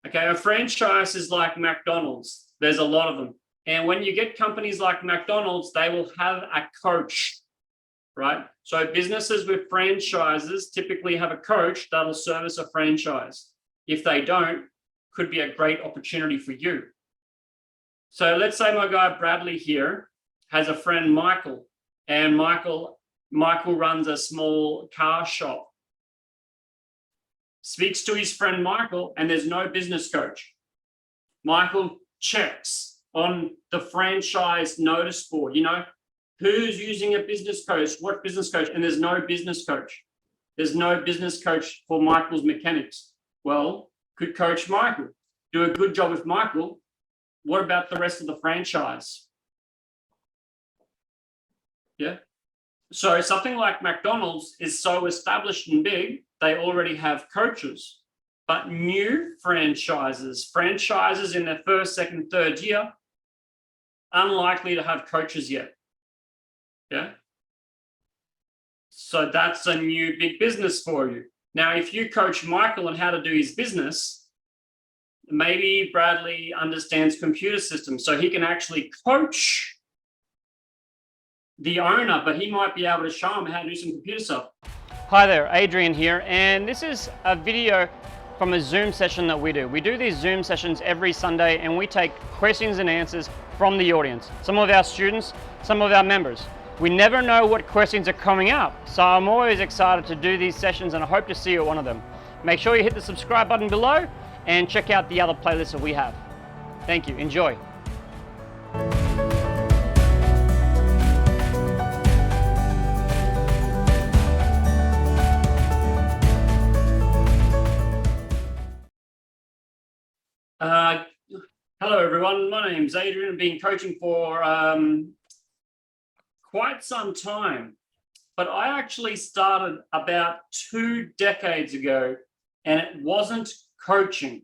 Okay, a franchise is like McDonald's. There's a lot of them. And when you get companies like McDonald's, they will have a coach, right? So businesses with franchises typically have a coach that'll service a franchise. If they don't, could be a great opportunity for you. So let's say my guy Bradley here has a friend Michael, and Michael runs a small car shop. Speaks to his friend Michael, and there's no business coach. Michael checks on the franchise notice board, who's using a business coach, what business coach, and there's no business coach. There's no business coach for Michael's mechanics. Well, could coach Michael, do a good job with Michael. What about the rest of the franchise? Yeah. So something like McDonald's is so established and big, they already have coaches. But new franchises in their first, second, third year, unlikely to have coaches yet. Yeah. So that's a new big business for you. Now, if you coach Michael on how to do his business, maybe Bradley understands computer systems, so he can actually coach the owner, but he might be able to show him how to do some computer stuff. Hi there, Adrian here, and this is a video from a Zoom session that we do. We do these Zoom sessions every Sunday, and we take questions and answers from the audience, some of our students, some of our members. We never know what questions are coming up, so I'm always excited to do these sessions, and I hope to see you at one of them. Make sure you hit the subscribe button below and check out the other playlists that we have. Thank you, enjoy. Hello everyone, my name's Adrian. I've been coaching for quite some time, but I actually started about 2 decades ago, and it wasn't coaching.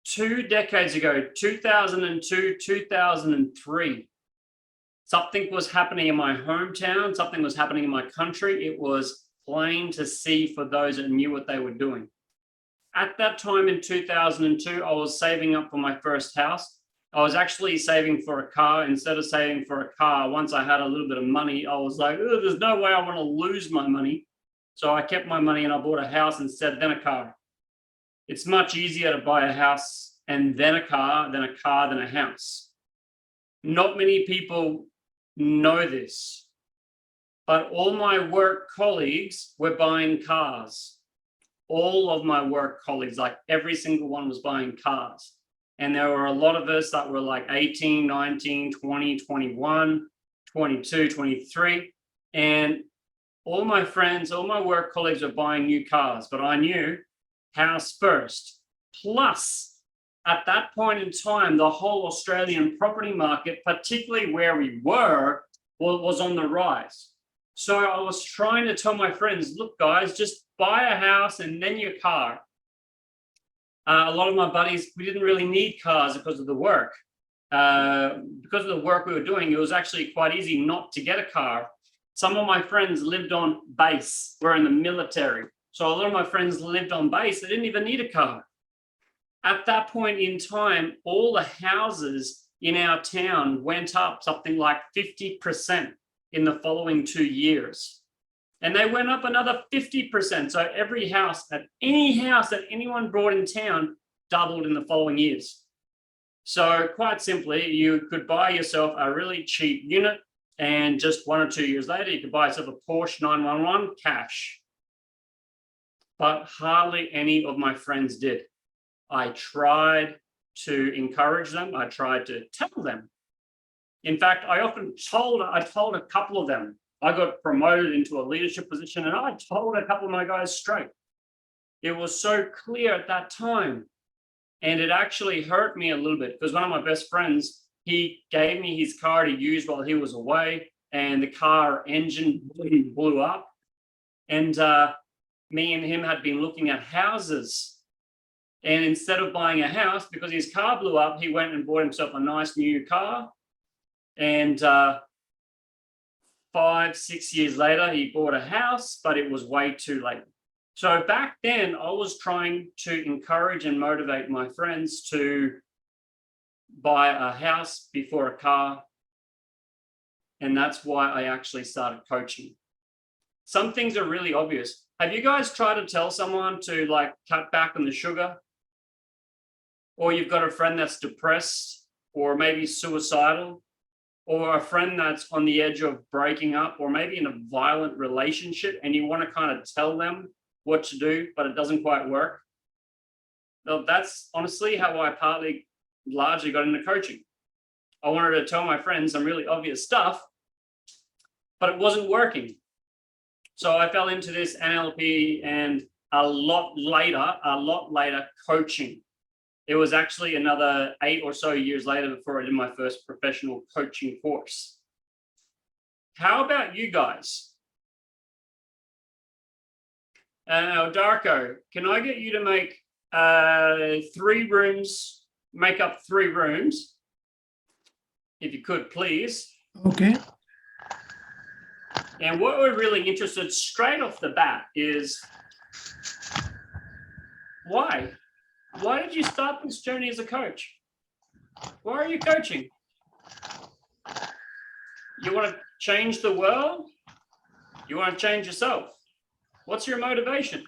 2 decades ago, 2002, 2003, something was happening in my hometown, something was happening in my country. It was plain to see for those that knew what they were doing. At that time in 2002, I was saving up for my first house. I was actually saving for a car. Instead of saving for a car, once I had a little bit of money, I was like, oh, there's no way I want to lose my money. So I kept my money and I bought a house instead, then a car. It's much easier to buy a house and then a car than a house. Not many people know this, but all my work colleagues were buying cars. All of my work colleagues, like every single one, was buying cars. And there were a lot of us that were like 18, 19, 20, 21, 22, 23. And all my friends, all my work colleagues were buying new cars, but I knew house first. Plus, at that point in time, the whole Australian property market, particularly where we were, was on the rise. So I was trying to tell my friends, look, guys, just buy a house and then your car. A lot of my buddies, we didn't really need cars because of the work. Because of the work we were doing, it was actually quite easy not to get a car. Some of my friends lived on base. We're in the military. So a lot of my friends lived on base. They didn't even need a car. At that point in time, all the houses in our town went up something like 50% in the following 2 years. And they went up another 50%. So every house, any house that anyone brought in town, doubled in the following years. So quite simply, you could buy yourself a really cheap unit, and just 1 or 2 years later, you could buy yourself a Porsche 911 cash. But hardly any of my friends did. I tried to encourage them. I tried to tell them. In fact, I told a couple of them. I got promoted into a leadership position, and I told a couple of my guys straight. It was so clear at that time. And it actually hurt me a little bit, because one of my best friends, he gave me his car to use while he was away, and the car engine blew up. And me and him had been looking at houses. And instead of buying a house, because his car blew up, he went and bought himself a nice new car. And 5, 6 years later, he bought a house, but it was way too late. So back then, I was trying to encourage and motivate my friends to buy a house before a car. And that's why I actually started coaching. Some things are really obvious. Have you guys tried to tell someone to like cut back on the sugar? Or you've got a friend that's depressed or maybe suicidal, or a friend that's on the edge of breaking up, or maybe in a violent relationship, and you want to kind of tell them what to do, but it doesn't quite work. Well, that's honestly how I largely got into coaching. I wanted to tell my friends some really obvious stuff, but it wasn't working. So I fell into this NLP and a lot later coaching. It was actually another 8 or so years later before I did my first professional coaching course. How about you guys? Darko, can I get you to make 3 rooms, make up 3 rooms? If you could, please. Okay. And what we're really interested straight off the bat is why? Why did you start this journey as a coach? Why are you coaching? You want to change the world? You want to change yourself? What's your motivation?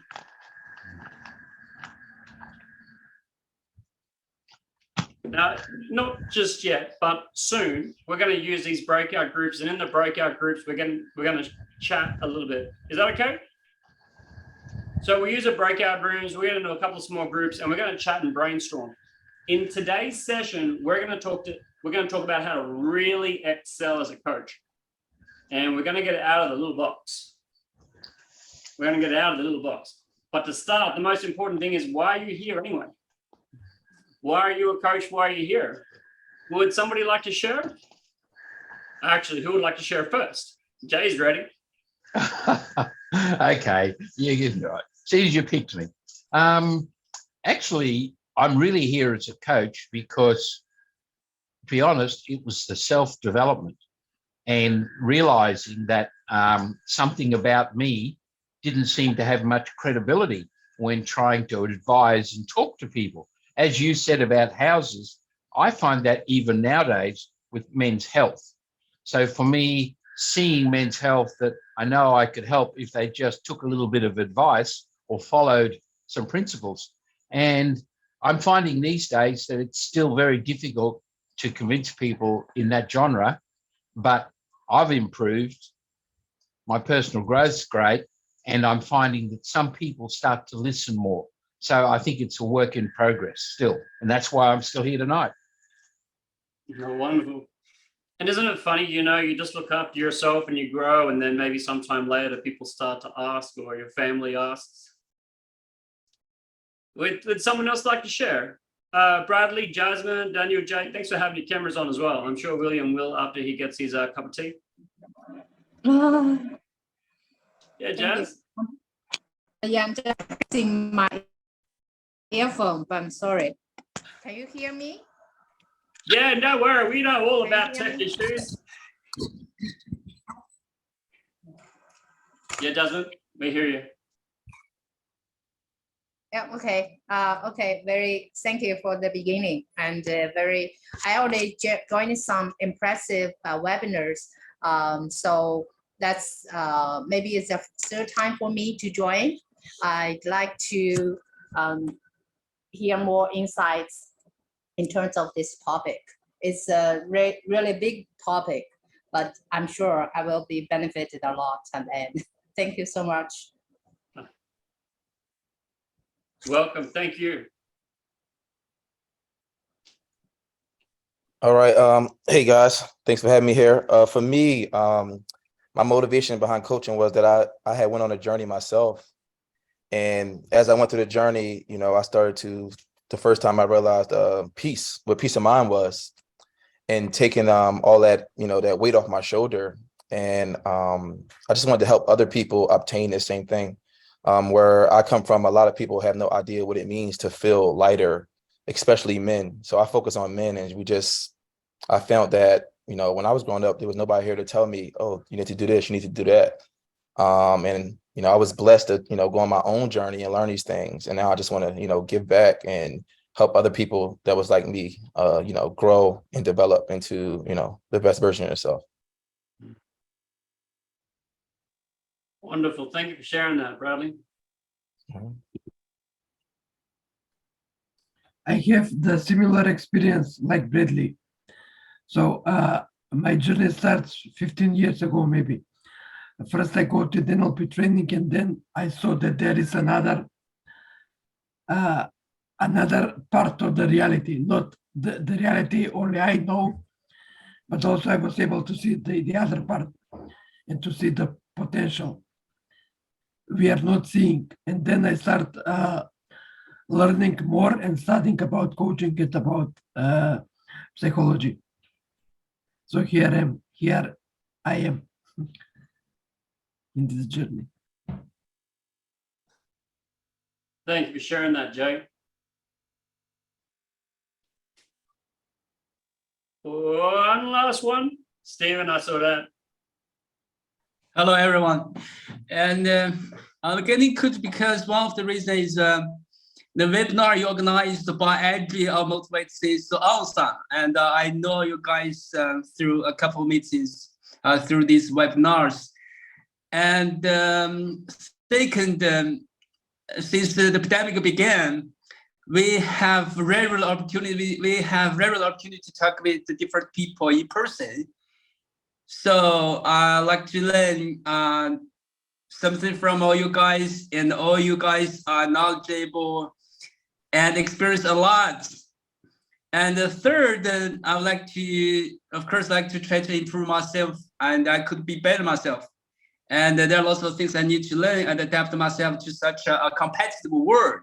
Now, not just yet, but soon we're going to use these breakout groups, and in the breakout groups, we're going to chat a little bit. Is that okay? So we use a breakout rooms. We're going to do a couple of small groups, and we're going to chat and brainstorm. In today's session, we're going to talk about how to really excel as a coach, and we're going to get it out of the little box. We're going to get it out of the little box. But to start, the most important thing is, why are you here anyway? Why are you a coach? Why are you here? Would somebody like to share? Actually, who would like to share first? Jay's ready. Okay, you know, as soon as you picked me. Actually, I'm really here as a coach because, to be honest, it was the self-development and realizing that something about me didn't seem to have much credibility when trying to advise and talk to people. As you said about houses, I find that even nowadays with men's health. So for me, seeing men's health, that I know I could help if they just took a little bit of advice or followed some principles. And I'm finding these days that it's still very difficult to convince people in that genre, but I've improved. My personal growth's great, and I'm finding that some people start to listen more. So I think it's a work in progress still, and that's why I'm still here tonight. Oh, wonderful. And isn't it funny, you know, you just look after yourself and you grow, and then maybe sometime later people start to ask, or your family asks. Would someone else like to share? Bradley, Jasmine, Daniel, Jay, thanks for having your cameras on as well. I'm sure William will after he gets his cup of tea. Yeah, Jazz? Yeah, I'm just using my earphone, but I'm sorry. Can you hear me? Yeah, no worry. We know all about tech issues. Yeah, Jasmine, we hear you. Yeah, okay. Okay, thank you for the beginning. And I already joined some impressive webinars. So that's maybe it's the 3rd time for me to join. I'd like to hear more insights in terms of this topic. It's a really big topic, but I'm sure I will be benefited a lot at the end. Thank you so much. Welcome. Thank you. All right. Hey guys, thanks for having me here. For me, my motivation behind coaching was that I had went on a journey myself. And as I went through the journey, you know, I started to, the first time I realized what peace of mind was, and taking all that, you know, that weight off my shoulder. And I just wanted to help other people obtain the same thing. Where I come from, a lot of people have no idea what it means to feel lighter, especially men. So I focus on men, and I found that, you know, when I was growing up, there was nobody here to tell me, oh, you need to do this, you need to do that. And, I was blessed to, go on my own journey and learn these things. And now I just want to, give back and help other people that was like me, grow and develop into, the best version of yourself. Wonderful. Thank you for sharing that, Bradley. I have the similar experience like Bradley. So my journey starts 15 years ago, maybe. First, I go to the NLP training, and then I saw that there is another part of the reality, not the reality only I know, but also I was able to see the other part and to see the potential we are not seeing. And then I start learning more and studying about coaching and about psychology. So here I am in this journey. Thank you for sharing that, Jay. One last one. Stephen, I saw that. Hello, everyone. And I'm getting coached because one of the reasons is the webinar you organized by Adrian of Motivates is so awesome. And I know you guys through a couple of meetings through these webinars. And second, since the pandemic began, we have regular opportunity to talk with the different people in person. So I like to learn something from all you guys, and all you guys are knowledgeable and experience a lot. And the third, I would like to, of course, try to improve myself, and I could be better myself. And there are lots of things I need to learn and adapt myself to such a competitive world.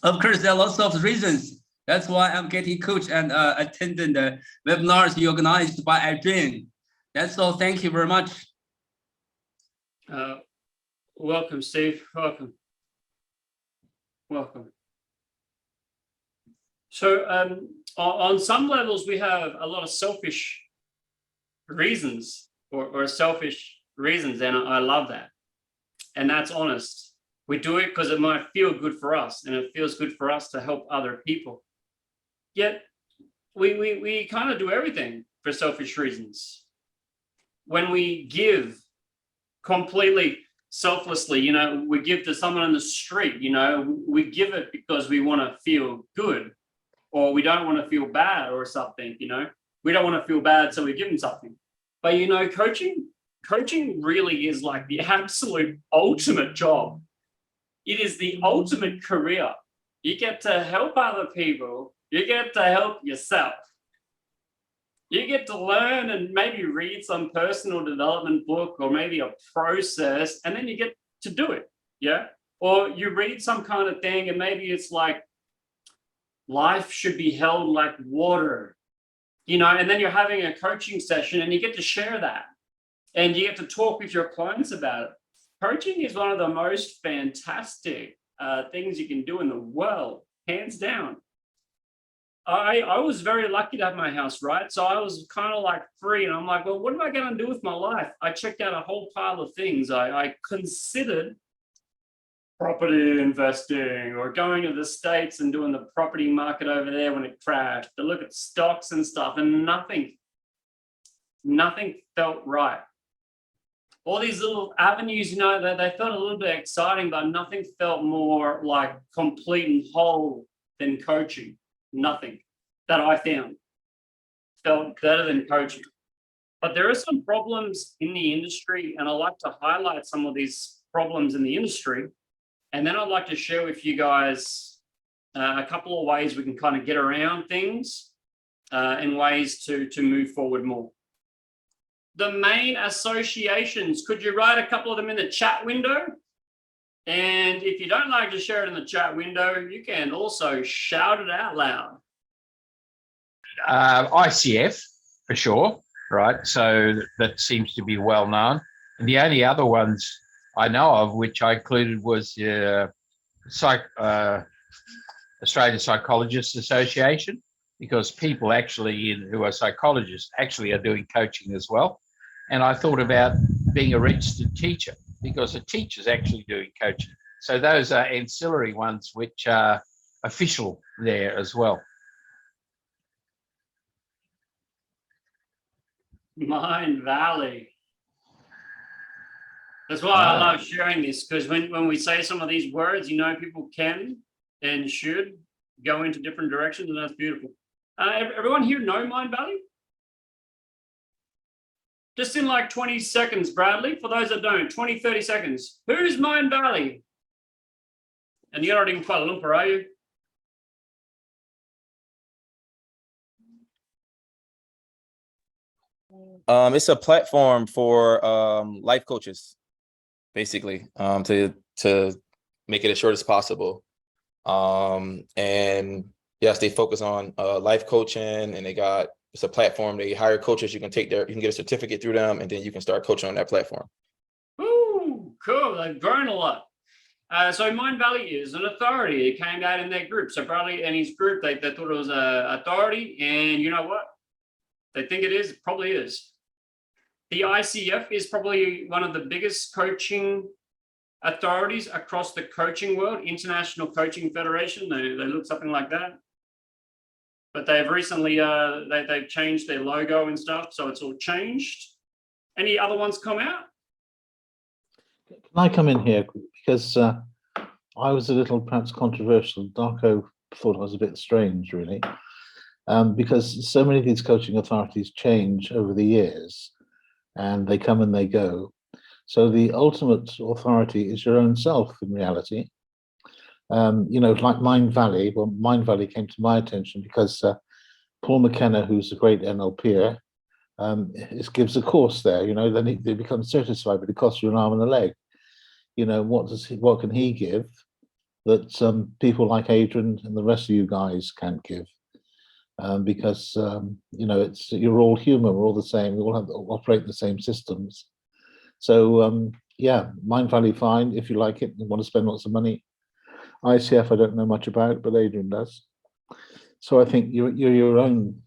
Of course, there are lots of reasons. That's why I'm getting coached and attending the webinars you organized by Adrian. That's all. Thank you very much. Welcome, Steve. Welcome. So on some levels, we have a lot of selfish reasons or selfish reasons, and I love that. And that's honest. We do it because it might feel good for us, and it feels good for us to help other people. Yet we kind of do everything for selfish reasons. When we give completely selflessly, we give to someone on the street, we give it because we want to feel good, or we don't want to feel bad or something, we don't want to feel bad, so we give them something. But coaching really is like the absolute ultimate job. It is the ultimate career. You get to help other people. You get to help yourself. You get to learn and maybe read some personal development book or maybe a process, and then you get to do it, yeah? Or you read some kind of thing, and maybe it's like life should be held like water, and then you're having a coaching session and you get to share that. And you get to talk with your clients about it. Coaching is one of the most fantastic things you can do in the world, hands down. I was very lucky to have my house, right? So I was kind of like free, and I'm like, well, what am I going to do with my life? I checked out a whole pile of things. I considered property investing or going to the States and doing the property market over there when it crashed, to look at stocks and stuff, and nothing felt right. All these little avenues, they felt a little bit exciting, but nothing felt more like complete and whole than coaching. Nothing that I found felt better than coaching. But there are some problems in the industry, and I like to highlight some of these problems in the industry. And then I'd like to share with you guys a couple of ways we can kind of get around things and ways to move forward more. The main associations, could you write a couple of them in the chat window? And if you don't like to share it in the chat window, you can also shout it out loud. ICF, for sure, right? So that seems to be well known. And the only other ones I know of, which I included, was Australian Psychologists Association, because people actually who are psychologists actually are doing coaching as well. And I thought about being a registered teacher. because a teacher's actually doing coaching. So those are ancillary ones which are official there as well. Mind Valley. That's why I love sharing this, because when we say some of these words, you know, people can and should go into different directions, and that's beautiful. Everyone here know Mind Valley? Just in like 20 seconds, Bradley, for those that don't, 20, 30 seconds. Who's Mind Valley? And you're not in Kuala Lumpur, are you? It's a platform for life coaches, basically, to make it as short as possible. And yes, they focus on life coaching, and it's a platform. They hire coaches. You can get a certificate through them, and then you can start coaching on that platform. Ooh, cool. They've grown a lot. So Mind Valley is an authority. It came out in their group. So Bradley and his group, they thought it was an authority, and you know what? They think it is. It probably is. The ICF is probably one of the biggest coaching authorities across the coaching world, International Coaching Federation. They look something like that. But they've recently, they've changed their logo and stuff, so it's all changed. Any other ones come out? Can I come in here? Because I was a little perhaps controversial. Darko thought I was a bit strange, really, because so many of these coaching authorities change over the years, and they come and they go. So the ultimate authority is your own self in reality. You know, like Mind Valley. Well, Mind Valley came to my attention because Paul McKenna, who's a great NLPer, gives a course there. You know, then they become certified, but it costs you an arm and a leg. You know, what can he give that people like Adrian and the rest of you guys can't give? Because you know, you're all human. We're all the same. We all operate the same systems. So yeah, Mind Valley, fine if you like it and want to spend lots of money. ICF, I don't know much about, but Adrian does. So I think you're your own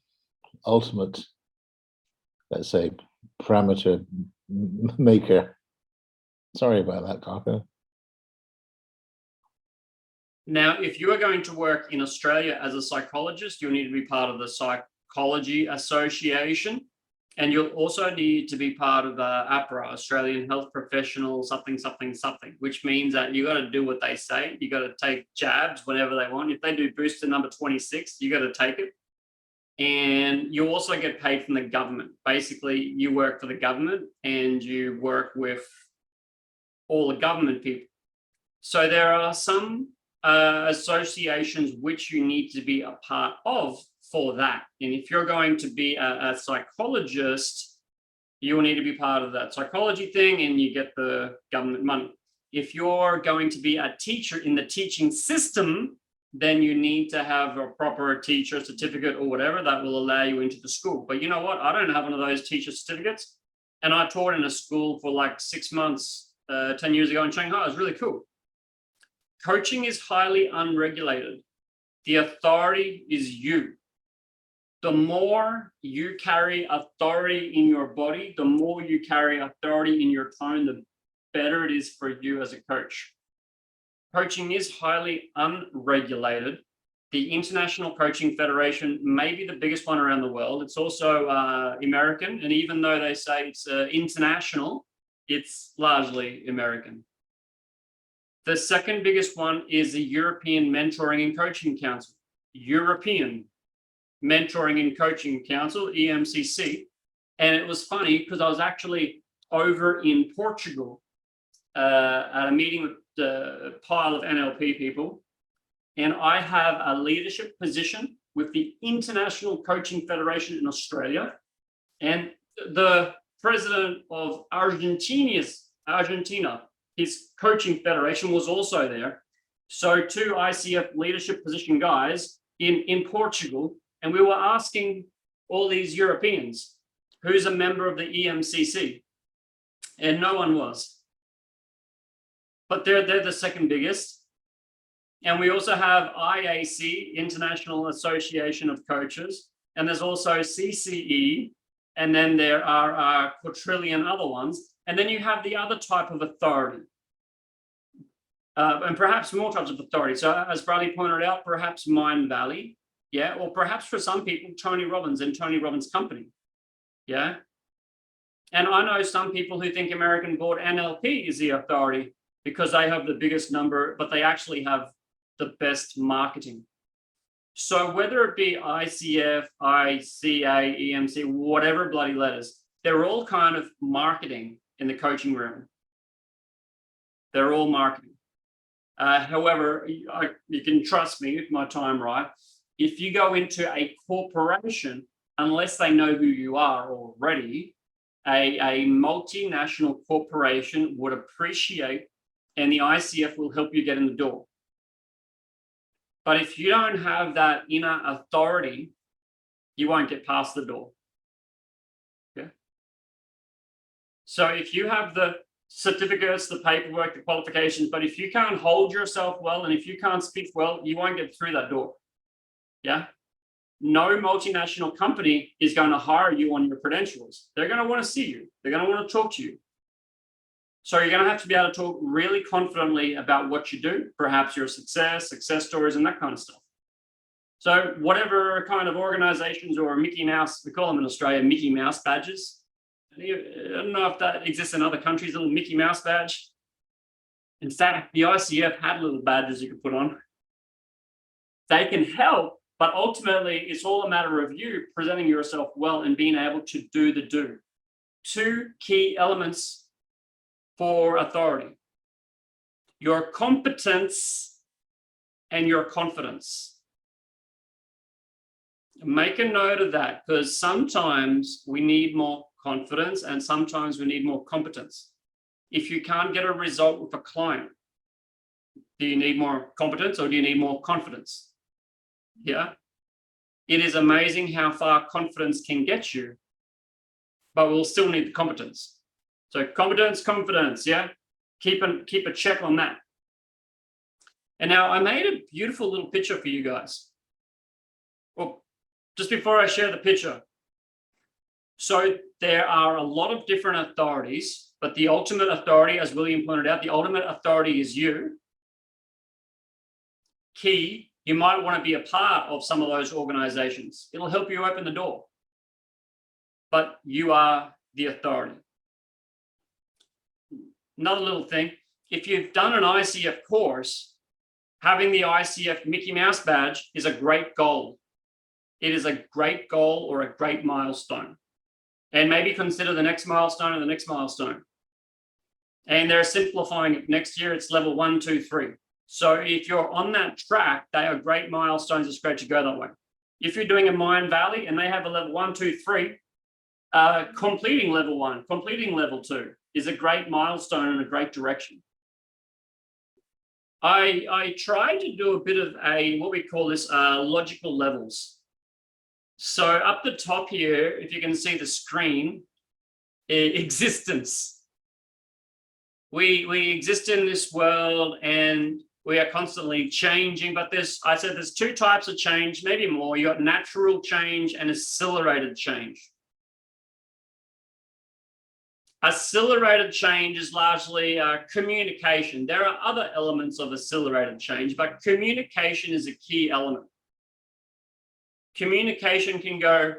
ultimate, let's say, parameter maker. Sorry about that, Darko. Now, if you are going to work in Australia as a psychologist, you'll need to be part of the Psychology Association. And you'll also need to be part of APRA, Australian Health Professional something, which means that you got to do what they say. You got to take jabs whenever they want. If they do booster number 26, you got to take it. And you also get paid from the government. Basically, you work for the government and you work with all the government people. So there are some associations which you need to be a part of for that. And if you're going to be a psychologist, you will need to be part of that psychology thing and you get the government money. If you're going to be a teacher in the teaching system, then you need to have a proper teacher certificate or whatever that will allow you into the school. But you know what? I don't have one of those teacher certificates. And I taught in a school for like 6 months, 10 years ago in Shanghai. It was really cool. Coaching is highly unregulated. The authority is you. The more you carry authority in your body, the more you carry authority in your tone, the better it is for you as a coach. Coaching is highly unregulated. The International Coaching Federation may be the biggest one around the world. It's also American. And even though they say it's international, it's largely American. The second biggest one is the European Mentoring and Coaching Council. European Mentoring and Coaching Council, EMCC. And it was funny because I was actually over in Portugal at a meeting with a pile of NLP people. And I have a leadership position with the International Coaching Federation in Australia. And the president of Argentina, his coaching federation was also there. So two ICF leadership position guys in Portugal. And we were asking all these Europeans, who's a member of the EMCC? And no one was. But they're the second biggest. And we also have IAC, International Association of Coaches. And there's also CCE. And then there are a quadrillion other ones. And then you have the other type of authority. And perhaps more types of authority. So as Bradley pointed out, perhaps Mind Valley, yeah, or perhaps for some people, Tony Robbins and Tony Robbins' company, yeah. And I know some people who think American Board NLP is the authority because they have the biggest number, but they actually have the best marketing. So whether it be ICF, ICA, EMC, whatever bloody letters, they're all kind of marketing in the coaching room. They're all marketing. However, you can trust me with my time, right? If you go into a corporation, unless they know who you are already, a multinational corporation would appreciate, and the ICF will help you get in the door. But if you don't have that inner authority, you won't get past the door. Okay. So if you have the certificates, the paperwork, the qualifications, but if you can't hold yourself well and if you can't speak well, you won't get through that door. Yeah. No multinational company is going to hire you on your credentials. They're going to want to see you. They're going to want to talk to you. So you're going to have to be able to talk really confidently about what you do, perhaps your success stories, and that kind of stuff. So whatever kind of organizations or Mickey Mouse, we call them in Australia, Mickey Mouse badges. I don't know if that exists in other countries, a little Mickey Mouse badge. In fact, the ICF had little badges you could put on. They can help, but ultimately it's all a matter of you presenting yourself well and being able to do the do. Two key elements for authority: your competence and your confidence. Make a note of that, because sometimes we need more confidence and sometimes we need more competence. If you can't get a result with a client, do you need more competence or do you need more confidence? Yeah. It is amazing how far confidence can get you, but we'll still need the competence. So competence, confidence, yeah. Keep a check on that. And now I made a beautiful little picture for you guys. Well, just before I share the picture. So there are a lot of different authorities, but the ultimate authority, as William pointed out, the ultimate authority is you. Key, you might want to be a part of some of those organizations. It'll help you open the door. But you are the authority. Another little thing, if you've done an ICF course, having the ICF Mickey Mouse badge is a great goal. It is a great goal or a great milestone. And maybe consider the next milestone and the next milestone. And they're simplifying it. Next year, it's level 1, 2, 3. So if you're on that track, they are great milestones. It's great to go that way. If you're doing a Mind Valley and they have a level 1, 2, 3, completing level 1, completing level 2 is a great milestone and a great direction. I tried to do a bit of what we call this logical levels. So up the top here, if you can see the screen, existence. We exist in this world and we are constantly changing, but I said there's two types of change, maybe more. You got natural change and accelerated change. Accelerated change is largely communication. There are other elements of accelerated change, but communication is a key element. Communication can go,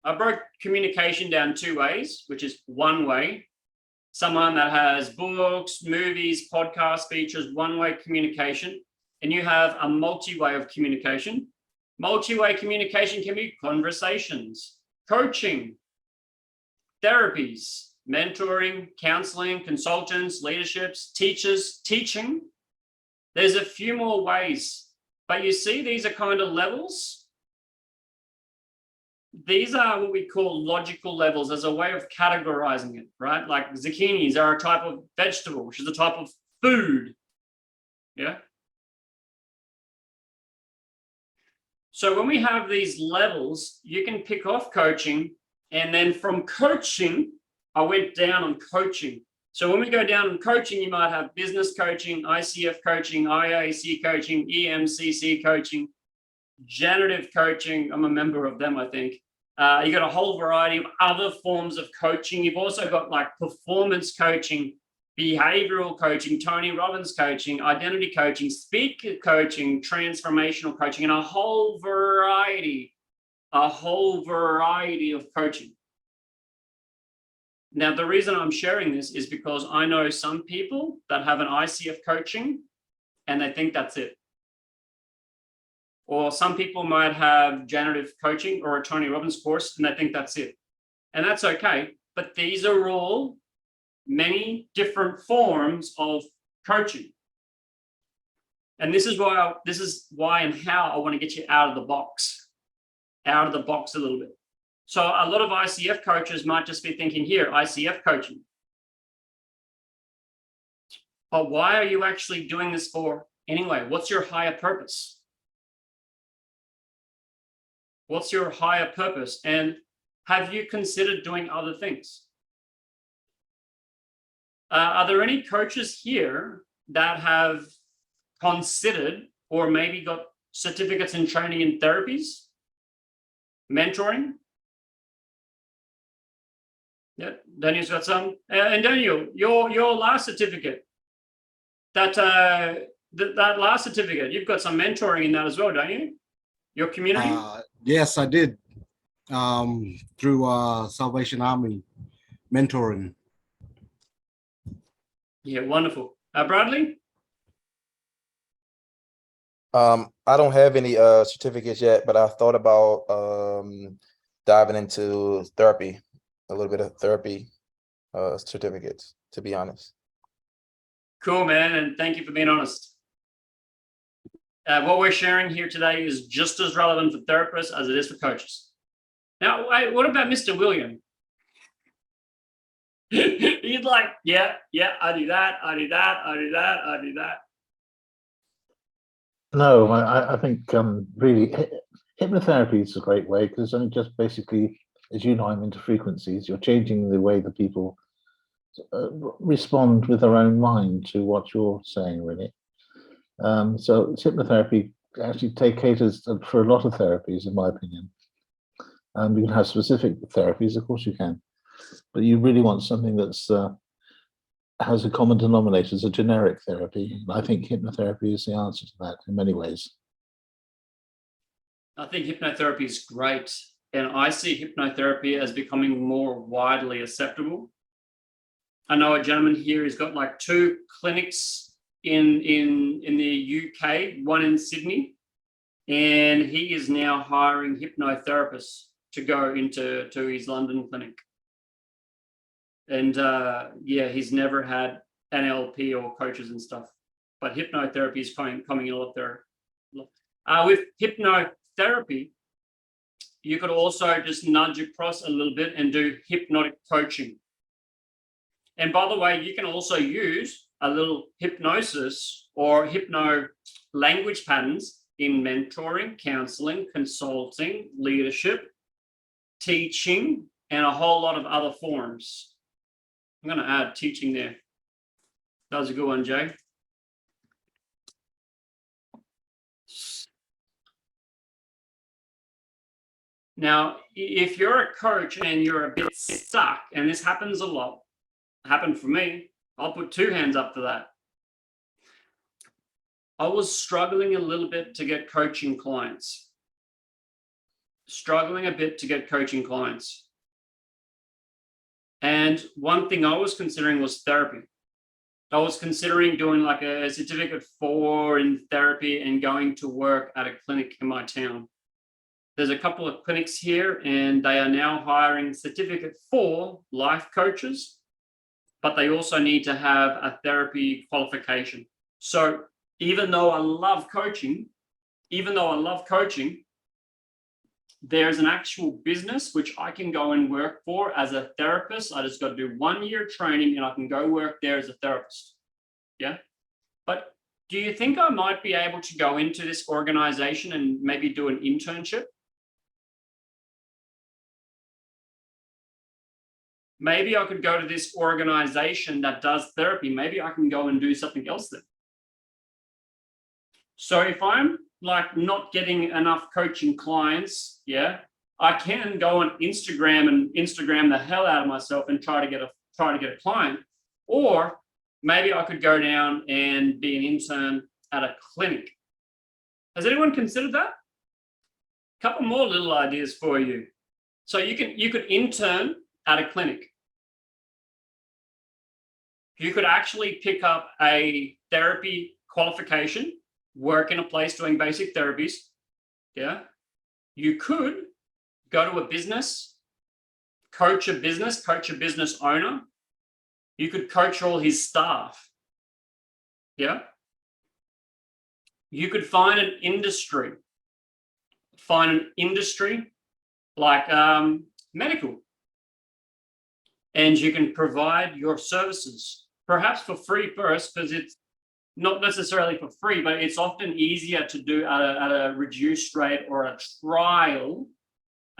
I broke communication down two ways, which is one way. Someone that has books, movies, podcast features, one-way communication, and you have a multi-way of communication. Multi-way communication can be conversations, coaching, therapies, mentoring, counseling, consultants, leaderships, teachers, teaching. There's a few more ways, but you see these are kind of levels. These are what we call logical levels as a way of categorizing it, right? Like zucchinis are a type of vegetable, which is a type of food. Yeah. So when we have these levels, you can pick off coaching, and then from coaching, I went down on coaching. So when we go down on coaching, you might have business coaching, ICF coaching, IAC coaching, EMCC coaching, generative coaching. I'm a member of them, I think. You got a whole variety of other forms of coaching. You've also got like performance coaching, behavioral coaching, Tony Robbins coaching, identity coaching, speaker coaching, transformational coaching, and a whole variety of coaching. Now, the reason I'm sharing this is because I know some people that have an ICF coaching and they think that's it. Or some people might have generative coaching or a Tony Robbins course and they think that's it. And that's okay. But these are all many different forms of coaching. And this is why and how I want to get you out of the box a little bit. So a lot of ICF coaches might just be thinking, here, ICF coaching. But why are you actually doing this for anyway? What's your higher purpose? What's your higher purpose? And have you considered doing other things? Are there any coaches here that have considered or maybe got certificates in training in therapies, mentoring? Yeah, Daniel's got some. And Daniel, your last certificate, that last certificate, you've got some mentoring in that as well, don't you? Your community? Yes, I did. Through Salvation Army mentoring. Yeah, wonderful. Bradley? I don't have any certificates yet, but I thought about diving into therapy, a little bit of therapy certificates, to be honest. Cool, man, and thank you for being honest. What we're sharing here today is just as relevant for therapists as it is for coaches. Now, what about Mr. William? He'd like, yeah, I do that, I do that, I do that, I do that. No, I think really hypnotherapy is a great way because it's just basically, as you know, I'm into frequencies. You're changing the way that people respond with their own mind to what you're saying, really. So hypnotherapy actually caters for a lot of therapies, in my opinion. You can have specific therapies, of course you can, but you really want something that's has a common denominator as a generic therapy. And I think hypnotherapy is the answer to that in many ways. I think hypnotherapy is great, and I see hypnotherapy as becoming more widely acceptable. I know a gentleman here who's got like 2 clinics in the UK, one in Sydney, and he is now hiring hypnotherapists to go into his London clinic. And yeah, he's never had NLP or coaches and stuff, but hypnotherapy is coming in a lot there. With hypnotherapy, you could also just nudge across a little bit and do hypnotic coaching. And by the way, you can also use a little hypnosis or hypno language patterns in mentoring, counseling, consulting, leadership, teaching, and a whole lot of other forms. I'm going to add teaching there. That was a good one, Jay. Now, if you're a coach and you're a bit stuck, and this happens a lot, happened for me, I'll put 2 hands up for that. I was struggling a little bit to get coaching clients. And one thing I was considering was therapy. I was considering doing like a certificate 4 in therapy and going to work at a clinic in my town. There's a couple of clinics here and they are now hiring certificate 4 life coaches, but they also need to have a therapy qualification. So even though I love coaching, there's an actual business which I can go and work for as a therapist. I just got to do 1 year training and I can go work there as a therapist. Yeah. But do you think I might be able to go into this organization and maybe do an internship? Maybe I could go to this organization that does therapy. Maybe I can go and do something else then. So if I'm like not getting enough coaching clients, yeah, I can go on Instagram and Instagram the hell out of myself and try to get a client, or maybe I could go down and be an intern at a clinic. Has anyone considered that? A couple more little ideas for you. So you could intern at a clinic. You could actually pick up a therapy qualification, work in a place doing basic therapies. Yeah. You could go to a business, coach a business owner. You could coach all his staff. Yeah. You could find an industry like medical, and you can provide your services, perhaps for free first, because it's not necessarily for free, but it's often easier to do at a reduced rate or a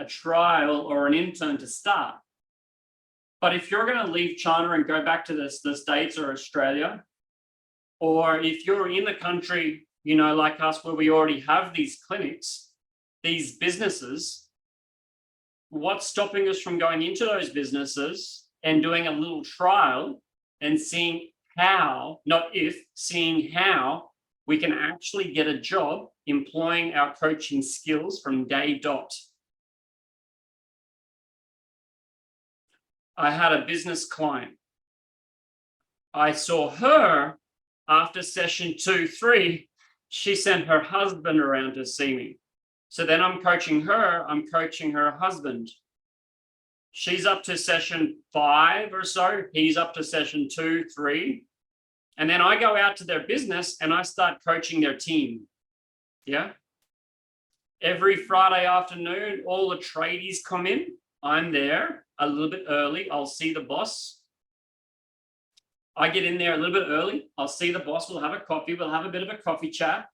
trial or an intern to start. But if you're going to leave China and go back to the States or Australia, or if you're in the country, you know, like us, where we already have these clinics, these businesses, what's stopping us from going into those businesses and doing a little trial and seeing how, not if, seeing how we can actually get a job employing our coaching skills from day dot? I had a business client. I saw her after session 2, 3, she sent her husband around to see me. So then I'm coaching her husband. She's up to session 5 or so. He's up to session 2, 3. And then I go out to their business and I start coaching their team. Yeah. Every Friday afternoon, all the tradies come in. I'm there a little bit early. I'll see the boss. I get in there a little bit early. I'll see the boss. We'll have a coffee. We'll have a bit of a coffee chat.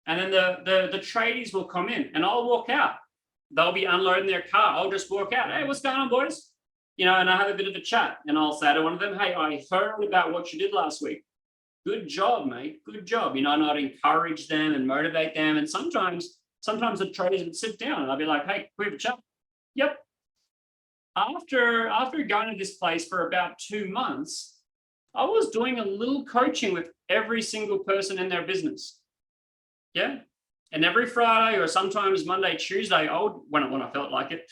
And then the tradies will come in and I'll walk out. They'll be unloading their car. I'll just walk out. Hey, what's going on, boys? You know, and I have a bit of a chat. And I'll say to one of them, hey, I heard about what you did last week. Good job, mate. Good job. You know, and I'd encourage them and motivate them. And sometimes the tradies would sit down and I'd be like, hey, can we have a chat? Yep. After going to this place for about 2 months, I was doing a little coaching with every single person in their business. Yeah. And every Friday, or sometimes Monday, Tuesday, when I felt like it,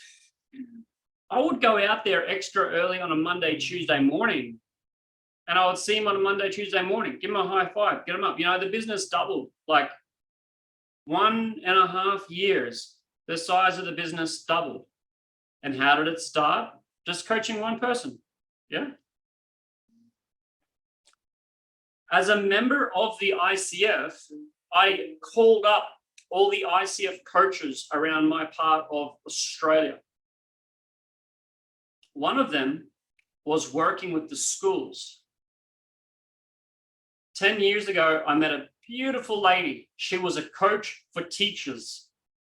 I would go out there extra early on a Monday, Tuesday morning. And I would see him on a Monday, Tuesday morning, give him a high five, get him up. You know, the business doubled, like 1.5 years, the size of the business doubled. And how did it start? Just coaching one person. Yeah. As a member of the ICF, I called up all the ICF coaches around my part of Australia. One of them was working with the schools. 10 years ago, I met a beautiful lady. She was a coach for teachers.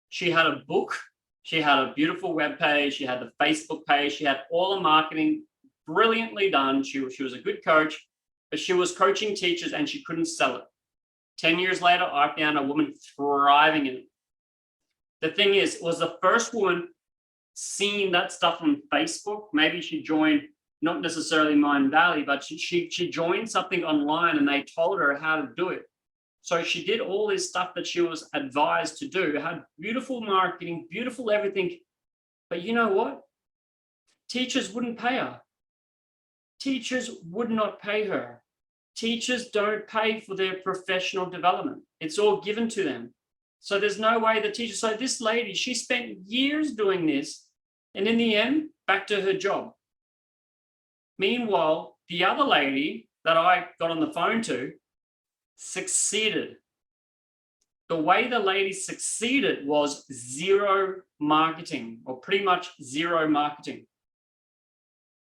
She had a book. She had a beautiful web page. She had the Facebook page. She had all the marketing brilliantly done. She was a good coach, but she was coaching teachers and she couldn't sell it. 10 years later, I found a woman thriving in it. The thing is, it was the first woman seeing that stuff on Facebook. Maybe she joined, not necessarily Mind Valley, but she joined something online and they told her how to do it. So she did all this stuff that she was advised to do, had beautiful marketing, beautiful everything. But you know what? Teachers wouldn't pay her. Teachers would not pay her. Teachers don't pay for their professional development. It's all given to them. So there's no way the teacher, so this lady, she spent years doing this. And in the end, back to her job. Meanwhile, the other lady that I got on the phone to succeeded. The way the lady succeeded was zero marketing, or pretty much zero marketing.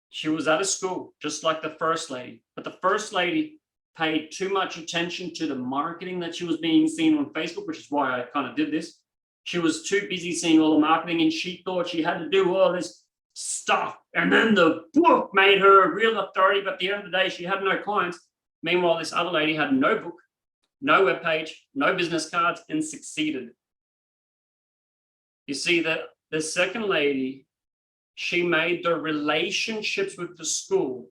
She was at a school, just like the first lady, but the first lady paid too much attention to the marketing that she was being seen on Facebook, which is why I kind of did this. She was too busy seeing all the marketing and she thought she had to do all this stuff. And then the book made her a real authority, but at the end of the day, she had no clients. Meanwhile, this other lady had no book, no webpage, no business cards, and succeeded. You see that The second lady, she made the relationships with the school.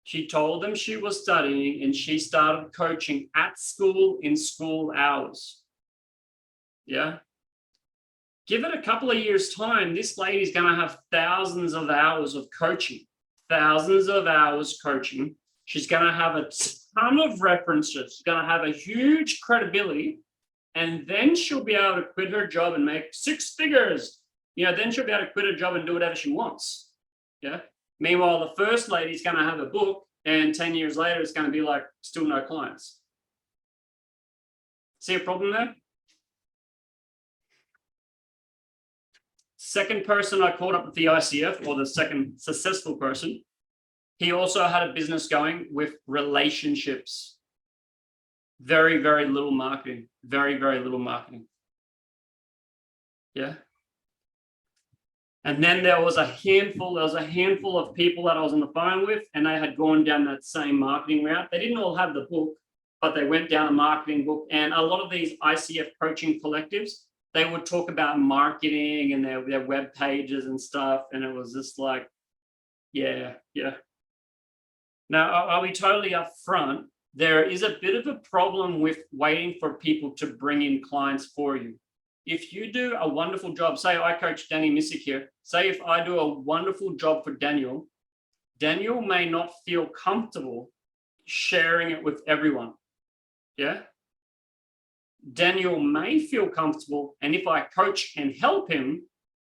She told them she was studying and she started coaching at school in school hours. Yeah. Give it a couple of years' time, this lady's going to have thousands of hours of coaching, thousands of hours coaching. She's going to have a ton of references. She's going to have a huge credibility. And then she'll be able to quit her job and make 6 figures. You know, then she'll be able to quit her job and do whatever she wants. Yeah. Meanwhile, the first lady's going to have a book, and 10 years later, it's going to be like still no clients. See a problem there? Second person I caught up with the ICF, or the second successful person, he also had a business going with relationships. Very, very little marketing. Very, very little marketing. Yeah. And then there was a handful of people that I was on the phone with, and they had gone down that same marketing route. They didn't all have the book, but they went down a marketing book. And a lot of these ICF coaching collectives, they would talk about marketing and their web pages and stuff. And it was just like, yeah. Now, are we totally upfront? There is a bit of a problem with waiting for people to bring in clients for you. If you do a wonderful job, say I coach Danny Missick here, say if I do a wonderful job for Daniel, Daniel may not feel comfortable sharing it with everyone. Yeah. Daniel may feel comfortable, and if I coach and help him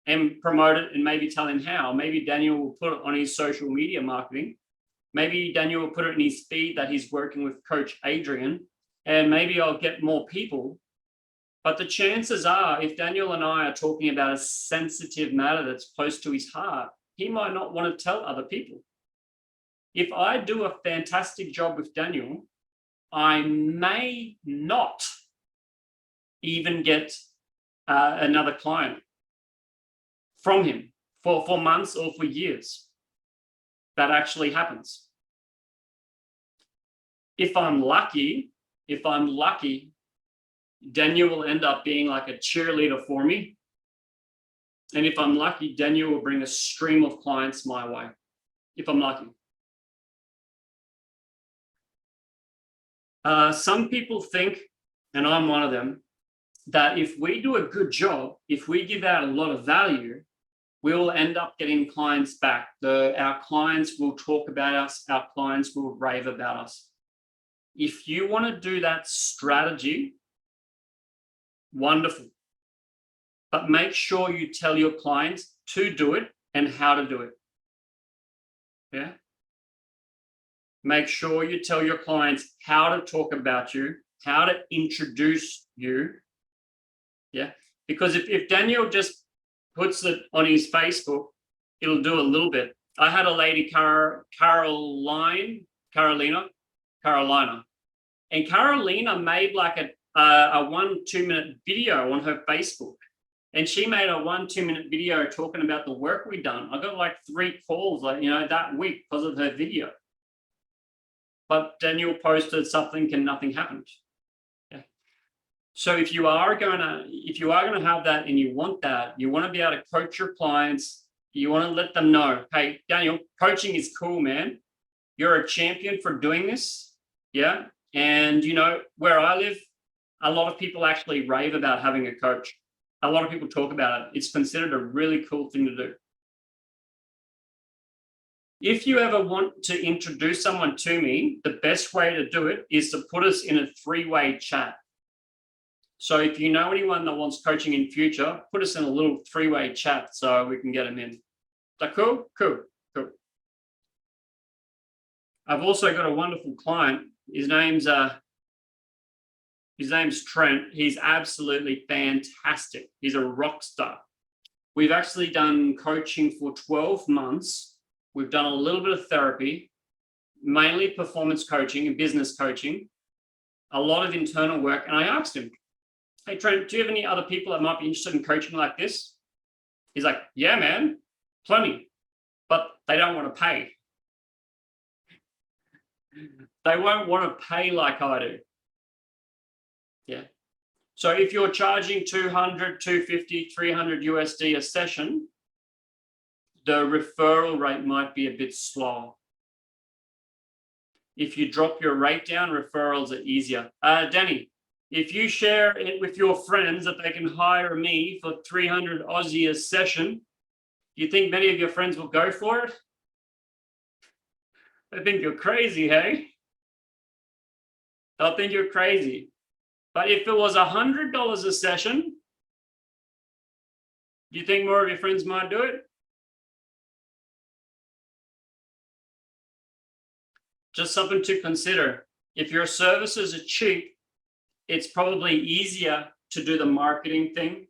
and promote it and maybe tell him how, maybe Daniel will put it on his social media marketing. Maybe Daniel will put it in his feed that he's working with Coach Adrian, and maybe I'll get more people. But the chances are, if Daniel and I are talking about a sensitive matter that's close to his heart, he might not want to tell other people. If I do a fantastic job with Daniel, I may not even get another client from him for months or for years. That actually happens. If I'm lucky, Daniel will end up being like a cheerleader for me. And if I'm lucky, Daniel will bring a stream of clients my way, if I'm lucky. Some people think, and I'm one of them, that if we do a good job, if we give out a lot of value, we'll end up getting clients back. Our clients will talk about us. Our clients will rave about us. If you want to do that strategy, wonderful. But make sure you tell your clients to do it and how to do it. Yeah. Make sure you tell your clients how to talk about you, how to introduce you. Yeah. Because if Daniel just puts it on his Facebook, it'll do a little bit. I had a lady, Carolina, and Carolina made like a 1-2 minute video on her Facebook, and she made a 1-2 minute video talking about the work we'd done. I got like 3 calls, that week because of her video. But Daniel posted something and nothing happened. Yeah. So if you are going to have that and you want to be able to coach your clients, you want to let them know, hey, Daniel, coaching is cool, man. You're a champion for doing this. Yeah. And where I live, a lot of people actually rave about having a coach. A lot of people talk about it. It's considered a really cool thing to do. If you ever want to introduce someone to me, the best way to do it is to put us in a 3-way chat. So if you know anyone that wants coaching in future, put us in a little 3-way chat so we can get them in. Is that cool? Cool. I've also got a wonderful client. His name's Trent. He's absolutely fantastic. He's a rock star. We've actually done coaching for 12 months. We've done a little bit of therapy, mainly performance coaching and business coaching, a lot of internal work. And I asked him, hey, Trent, do you have any other people that might be interested in coaching like this? He's like, yeah, man, plenty, but they don't want to pay. They won't want to pay like I do. Yeah. So if you're charging 200, 250, 300 USD a session, the referral rate might be a bit slow. If you drop your rate down, referrals are easier. Danny, if you share it with your friends that they can hire me for 300 Aussie a session, do you think many of your friends will go for it? I think you're crazy, hey? They'll think you're crazy. But if it was $100 a session, do you think more of your friends might do it? Just something to consider. If your services are cheap, it's probably easier to do the marketing thing.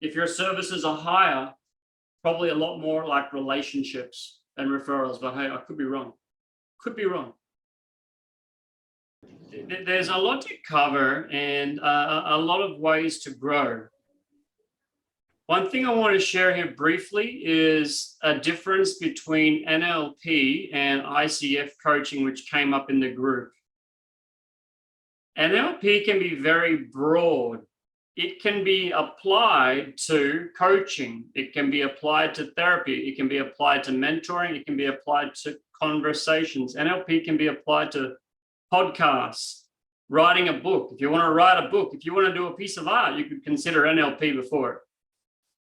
If your services are higher, probably a lot more like relationships and referrals. But hey, I could be wrong. Could be wrong. There's a lot to cover and a lot of ways to grow. One thing I want to share here briefly is a difference between NLP and ICF coaching, which came up in the group. NLP can be very broad. It can be applied to coaching. It can be applied to therapy. It can be applied to mentoring. It can be applied to conversations. NLP can be applied to podcasts, writing a book. If you want to write a book, if you want to do a piece of art, you could consider NLP before it.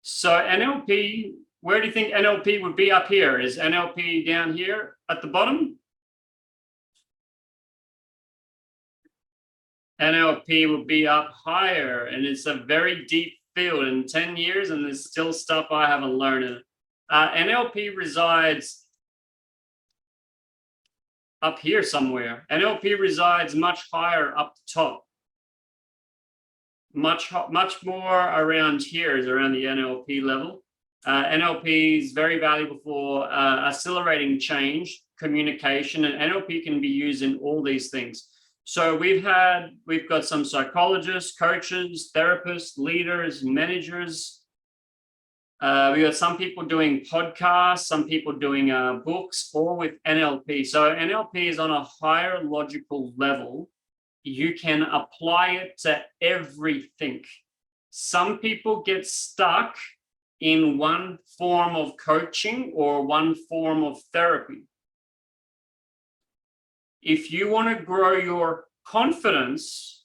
So NLP, where do you think NLP would be up here? Is NLP down here at the bottom? NLP would be up higher, and it's a very deep field in 10 years, and there's still stuff I haven't learned. NLP resides up here somewhere. NLP resides much higher up the top. Much more around here is around the NLP level. NLP is very valuable for accelerating change, communication, and NLP can be used in all these things. So we've got some psychologists, coaches, therapists, leaders, managers. We got some people doing podcasts, some people doing books, all with NLP. So NLP is on a higher logical level. You can apply it to everything. Some people get stuck in one form of coaching or one form of therapy. If you want to grow your confidence,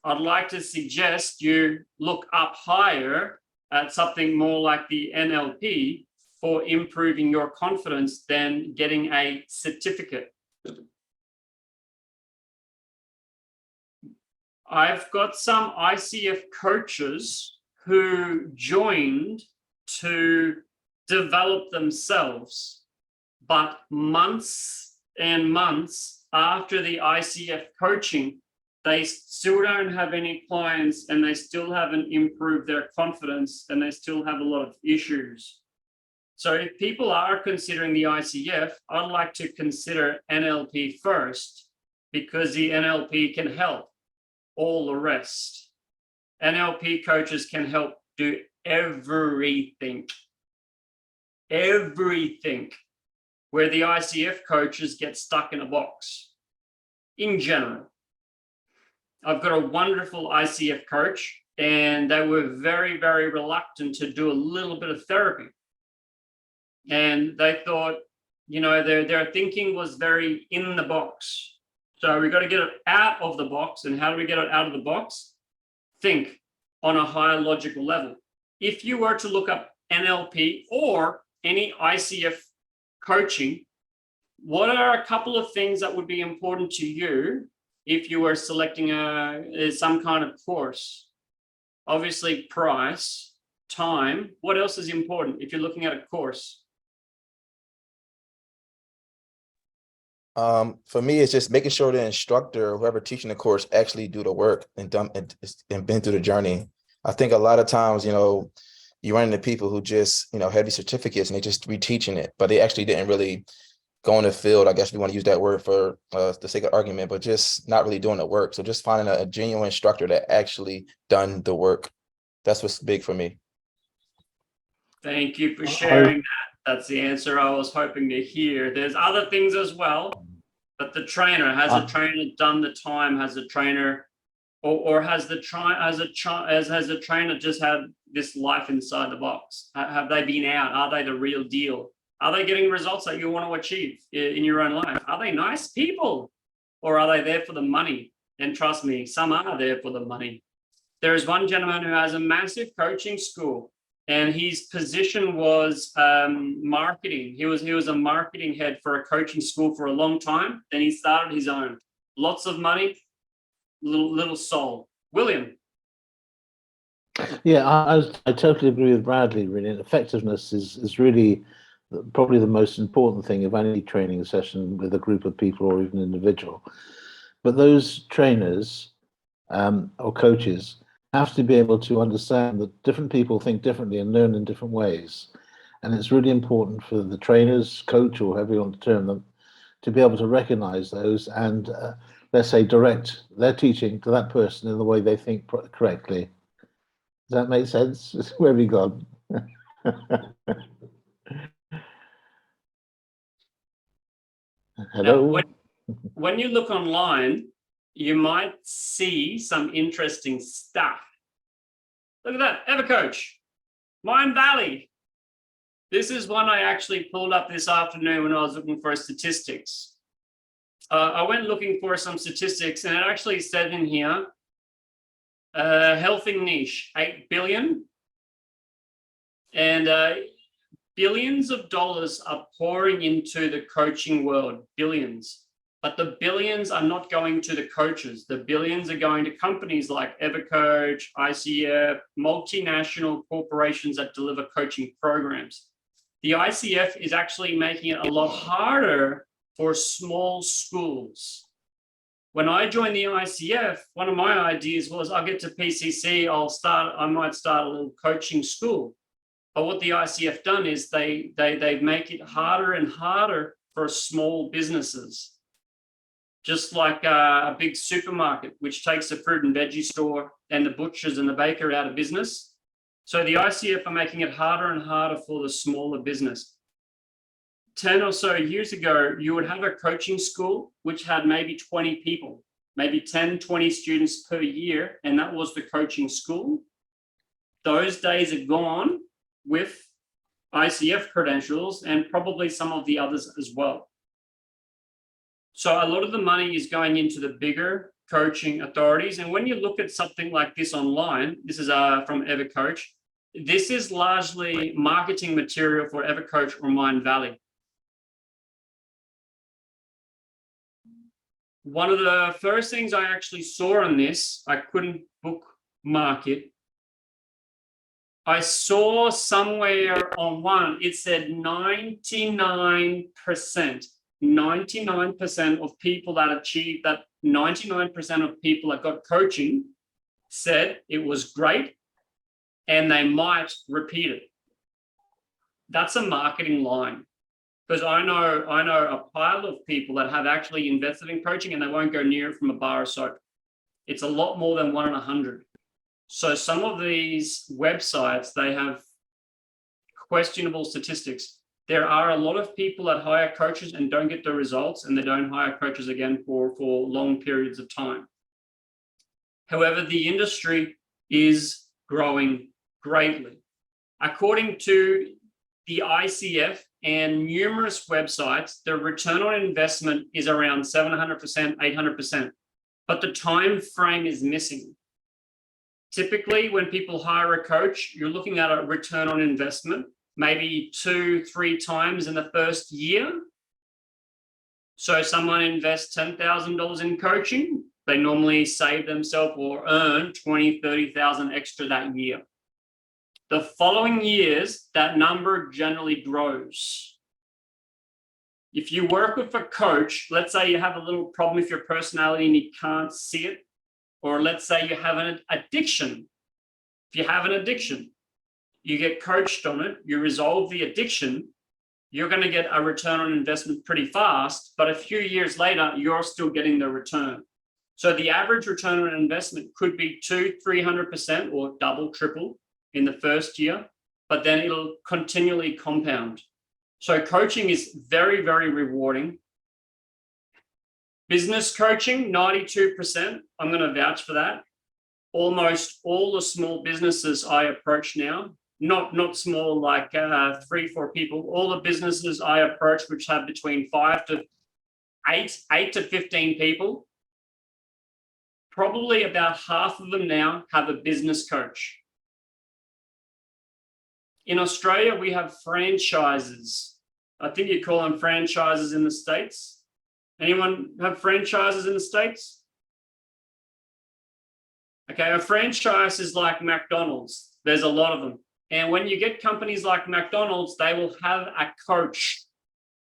I'd like to suggest you look up higher at something more like the NLP for improving your confidence than getting a certificate. I've got some ICF coaches who joined to develop themselves, but months and months after the ICF coaching, they still don't have any clients and they still haven't improved their confidence and they still have a lot of issues. So if people are considering the ICF, I'd like to consider NLP first because the NLP can help all the rest. NLP coaches can help do everything. Everything. Where the ICF coaches get stuck in a box. In general. I've got a wonderful ICF coach and they were very, very reluctant to do a little bit of therapy. And they thought, you know, their thinking was very in the box. So we got to get it out of the box. And how do we get it out of the box? Think on a higher logical level. If you were to look up NLP or any ICF coaching, what are a couple of things that would be important to you if you were selecting some kind of course? Obviously, price, time. What else is important if you're looking at a course? For me, it's just making sure the instructor or whoever teaching the course actually do the work and been through the journey. I think a lot of times, you know, you run into people who just, you know, have these certificates and they just reteaching it, but they actually didn't really go in the field. I guess we want to use that word for the sake of argument, but just not really doing the work. So just finding a genuine instructor that actually done the work. That's what's big for me. Thank you for sharing that. That's the answer I was hoping to hear. There's other things as well, but the trainer, has a trainer done the time? Has the trainer or has the trainer just had this life inside the box? Have they been out? Are they the real deal? Are they getting results that you want to achieve in your own life? Are they nice people, or are they there for the money? And trust me, some are there for the money. There is one gentleman who has a massive coaching school, and his position was marketing. He was a marketing head for a coaching school for a long time. Then he started his own. Lots of money, little soul. William. Yeah, I totally agree with Bradley. Really, and effectiveness is really probably the most important thing of any training session with a group of people or even individual. But those trainers or coaches have to be able to understand that different people think differently and learn in different ways. And it's really important for the trainers, coach, or however you want to term them, to be able to recognize those and, let's say, direct their teaching to that person in the way they think correctly. Does that make sense? Where have you gone? Hello? Now, when you look online, you might see some interesting stuff. Look at that, EverCoach, Mind Valley. This is one I actually pulled up this afternoon when I was looking for statistics. I went looking for some statistics, and it actually said in here, healthy niche, 8 billion. And billions of dollars are pouring into the coaching world, billions. But the billions are not going to the coaches. The billions are going to companies like EverCoach, ICF, multinational corporations that deliver coaching programs. The ICF is actually making it a lot harder for small schools. When I joined the ICF, one of my ideas was I'll get to PCC, I might start a little coaching school. But what the ICF done is they make it harder and harder for small businesses. Just like a big supermarket, which takes the fruit and veggie store and the butchers and the baker out of business. So the ICF are making it harder and harder for the smaller business. 10 or so years ago, you would have a coaching school, which had maybe 20 people, maybe 10, 20 students per year. And that was the coaching school. Those days are gone with ICF credentials and probably some of the others as well. So a lot of the money is going into the bigger coaching authorities. And when you look at something like this online, this is from EverCoach, this is largely marketing material for EverCoach or Mind Valley. One of the first things I actually saw on this, I couldn't bookmark it. I saw somewhere on one, it said 99%. 99% of people that achieved that, 99% of people that got coaching said it was great and they might repeat it. That's a marketing line, because I know a pile of people that have actually invested in coaching and they won't go near it from a bar of soap. It's a lot more than 1 in 100. So some of these websites, they have questionable statistics. There are a lot of people that hire coaches and don't get the results, and they don't hire coaches again for long periods of time. However, the industry is growing greatly. According to the ICF and numerous websites, the return on investment is around 700%, 800%, but the time frame is missing. Typically, when people hire a coach, you're looking at a return on investment maybe 2-3 times in the first year. So someone invests $10,000 in coaching, they normally save themselves or earn $20,000, $30,000 extra that year. The following years, that number generally grows. If you work with a coach, let's say you have a little problem with your personality and you can't see it, or let's say you have an addiction. If you have an addiction, you get coached on it, you resolve the addiction, you're going to get a return on investment pretty fast, but a few years later, you're still getting the return. So the average return on investment could be 200-300% or double, triple in the first year, but then it'll continually compound. So coaching is very, very rewarding. Business coaching, 92%. I'm going to vouch for that. almost all the small businesses I approach now, not small like 3-4 people, all the businesses I approach which have between 5 to 8 to 15 people, probably about half of them now have a business coach. In Australia, we have franchises. I think you call them franchises in the States. Anyone have franchises in the States? Okay, a franchise is like McDonald's. There's a lot of them. And when you get companies like McDonald's, they will have a coach,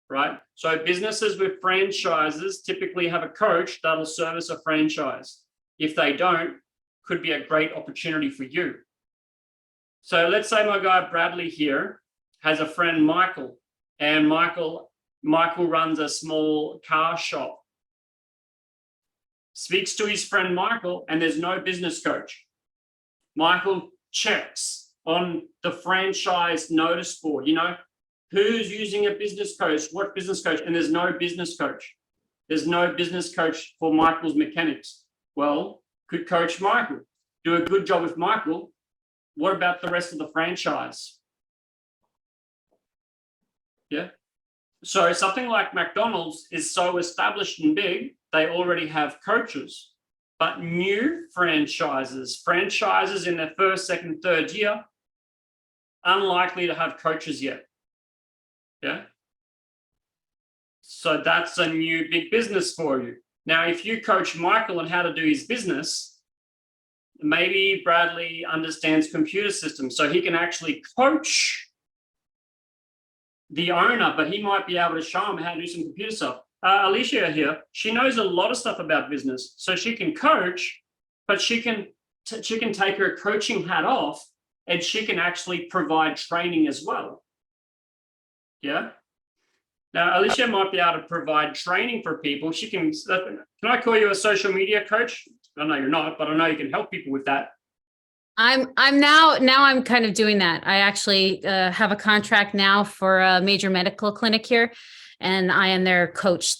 right? So businesses with franchises typically have a coach that'll service a franchise. If they don't, could be a great opportunity for you. So let's say my guy Bradley here has a friend Michael, and Michael runs a small car shop. Speaks to his friend Michael, and there's no business coach. Michael checks on the franchise notice board, who's using a business coach, what business coach, and there's no business coach. There's no business coach for Michael's mechanics. Well, could coach Michael, do a good job with Michael. What about the rest of the franchise? Yeah. So something like McDonald's is so established and big, they already have coaches. But new franchises in their first, second, third year, unlikely to have coaches yet. Yeah. So that's a new big business for you. Now, if you coach Michael on how to do his business, maybe Bradley understands computer systems, so he can actually coach the owner, but he might be able to show him how to do some computer stuff. Alicia here, she knows a lot of stuff about business, so she can coach, but she can take her coaching hat off, and she can actually provide training as well. Yeah. Now, Alicia might be able to provide training for people. She can I call you a social media coach? I know you're not, but I know you can help people with that. I'm now kind of doing that. I actually have a contract now for a major medical clinic here, and I am their coach.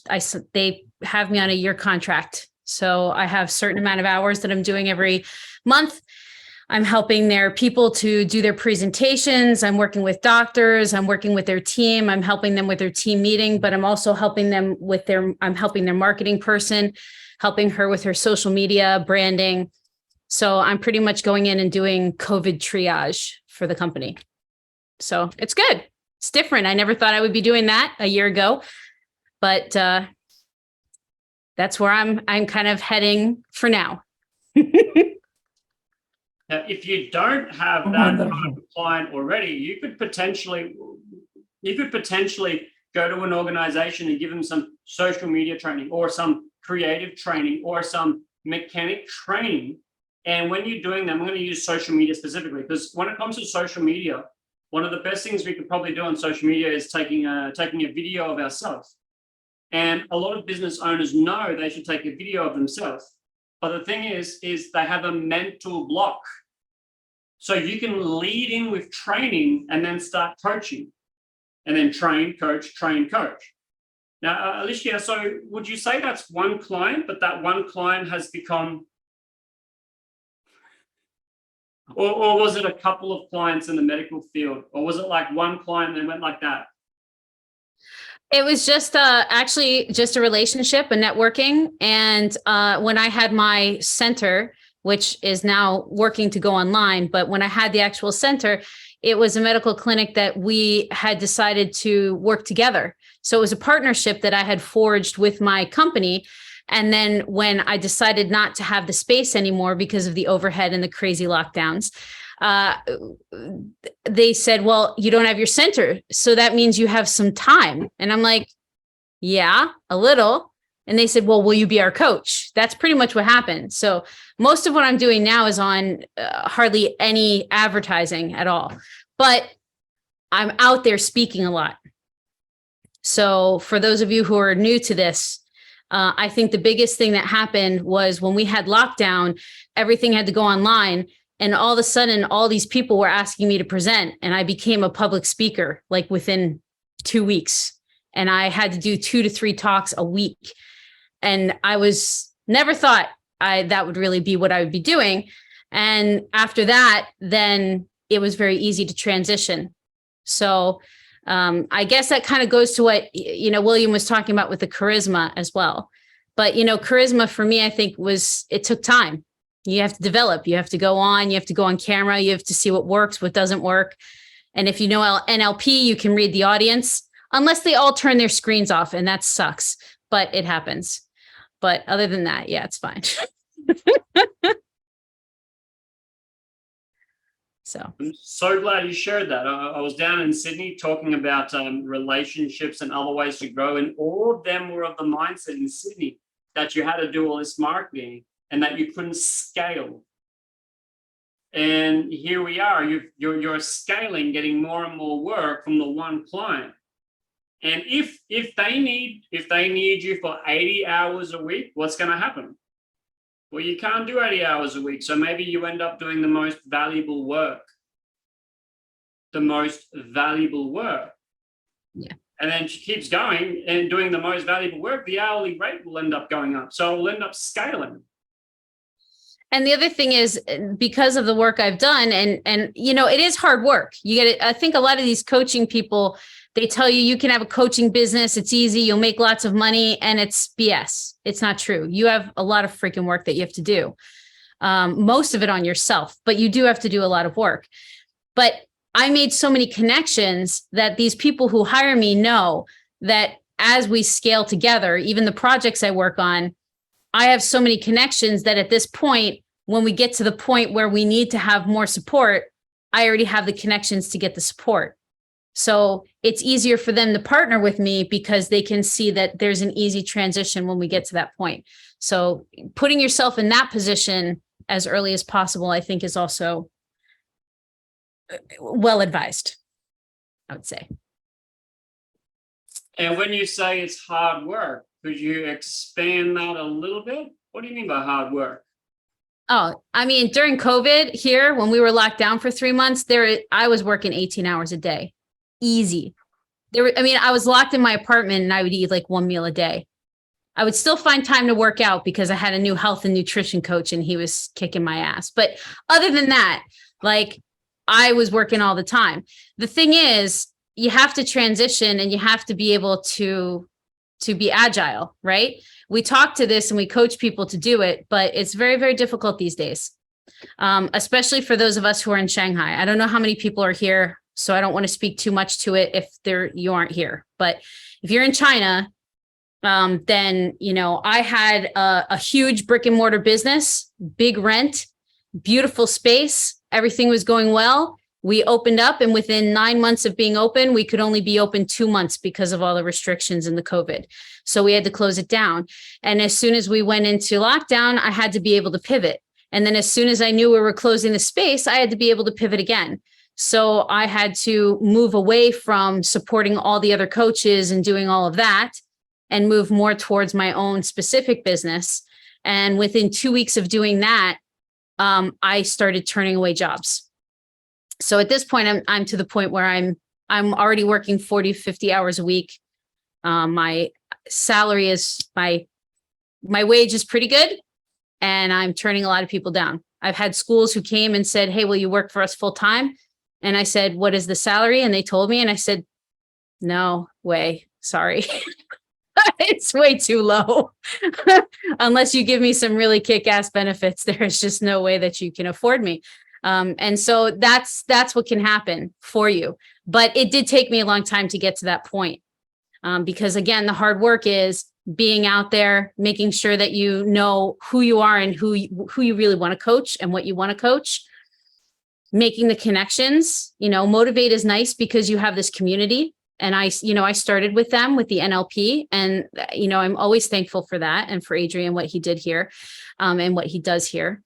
They have me on a year contract. So I have a certain amount of hours that I'm doing every month. I'm helping their people to do their presentations. I'm working with doctors. I'm working with their team. I'm helping them with their team meeting, but I'm also helping them with I'm helping their marketing person, helping her with her social media branding. So I'm pretty much going in and doing COVID triage for the company. So it's good. It's different. I never thought I would be doing that a year ago, but that's where I'm kind of heading for now. Now, if you don't have that kind of client already, you could potentially go to an organization and give them some social media training or some creative training or some mechanic training. And when you're doing them, I'm going to use social media specifically, because when it comes to social media, one of the best things we could probably do on social media is taking a video of ourselves. And a lot of business owners know they should take a video of themselves. But the thing is they have a mental block. So you can lead in with training and then start coaching, and then train, coach, train, coach. Now, Alicia, so would you say that's one client, but that one client has become, or was it a couple of clients in the medical field, or was it like one client and went like that? It was just actually just a relationship, a networking. And when I had my center, which is now working to go online, but when I had the actual center, it was a medical clinic that we had decided to work together. So it was a partnership that I had forged with my company. And then when I decided not to have the space anymore because of the overhead and the crazy lockdowns, they said, well, you don't have your center, so that means you have some time. And I'm like, yeah, a little. And they said, well, will you be our coach? That's pretty much what happened. So most of what I'm doing now is on hardly any advertising at all, but I'm out there speaking a lot. So for those of you who are new to this, I think the biggest thing that happened was when we had lockdown, everything had to go online. And all of a sudden, all these people were asking me to present, and I became a public speaker like within 2 weeks. And I had to do 2 to 3 talks a week. And I was never thought that would really be what I would be doing. And after that, then it was very easy to transition. So I guess that kind of goes to what, William was talking about with the charisma as well. But, charisma for me, I think it took time. You have to develop, you have to go on camera, you have to see what works, what doesn't work. And if you know NLP, you can read the audience, unless they all turn their screens off, and that sucks, but it happens. But other than that, yeah, it's fine. So I'm so glad you shared that. I was down in Sydney talking about relationships and other ways to grow, and all of them were of the mindset in Sydney that you had to do all this marketing and that you couldn't scale. And here we are, you're scaling, getting more and more work from the one client. And if they need you for 80 hours a week, what's going to happen? Well, you can't do 80 hours a week. So maybe you end up doing the most valuable work. Yeah. And then she keeps going and doing the most valuable work. The hourly rate will end up going up. So it will end up scaling. And the other thing is, because of the work I've done, and it is hard work. You get it. I think a lot of these coaching people, they tell you can have a coaching business. It's easy. You'll make lots of money, and it's BS. It's not true. You have a lot of freaking work that you have to do. Most of it on yourself, but you do have to do a lot of work. But I made so many connections that these people who hire me know that as we scale together, even the projects I work on, I have so many connections that at this point, when we get to the point where we need to have more support, I already have the connections to get the support. So it's easier for them to partner with me because they can see that there's an easy transition when we get to that point. So putting yourself in that position as early as possible, I think, is also well advised, I would say. And when you say it's hard work, could you expand that a little bit? What do you mean by hard work? Oh, I mean, during COVID here, when we were locked down for 3 months, I was working 18 hours a day. Easy. I was locked in my apartment and I would eat like one meal a day. I would still find time to work out because I had a new health and nutrition coach and he was kicking my ass. But other than that, I was working all the time. The thing is, you have to transition and you have to be able to be agile, right? We talk to this and we coach people to do it, but it's very, very difficult these days, especially for those of us who are in Shanghai. I don't know how many people are here, so I don't want to speak too much to it if you aren't here. But if you're in China, then, I had a huge brick and mortar business, big rent, beautiful space. Everything was going well. We opened up, and within 9 months of being open, we could only be open 2 months because of all the restrictions and the COVID. So we had to close it down. And as soon as we went into lockdown, I had to be able to pivot. And then as soon as I knew we were closing the space, I had to be able to pivot again. So I had to move away from supporting all the other coaches and doing all of that and move more towards my own specific business. And within 2 weeks of doing that, I started turning away jobs. So at this point, I'm to the point where I'm already working 40, 50 hours a week. My salary is my wage is pretty good, and I'm turning a lot of people down. I've had schools who came and said, "Hey, will you work for us full time?" And I said, "What is the salary?" And they told me, and I said, "No way, sorry." It's way too low. Unless you give me some really kick-ass benefits, there's just no way that you can afford me. And so that's what can happen for you. But it did take me a long time to get to that point. Because again, the hard work is being out there, making sure that you know who you are and who you really want to coach and what you want to coach, making the connections. Motivate is nice because you have this community. And I started with them with the NLP, and, I'm always thankful for that and for Adrian, what he did here, and what he does here.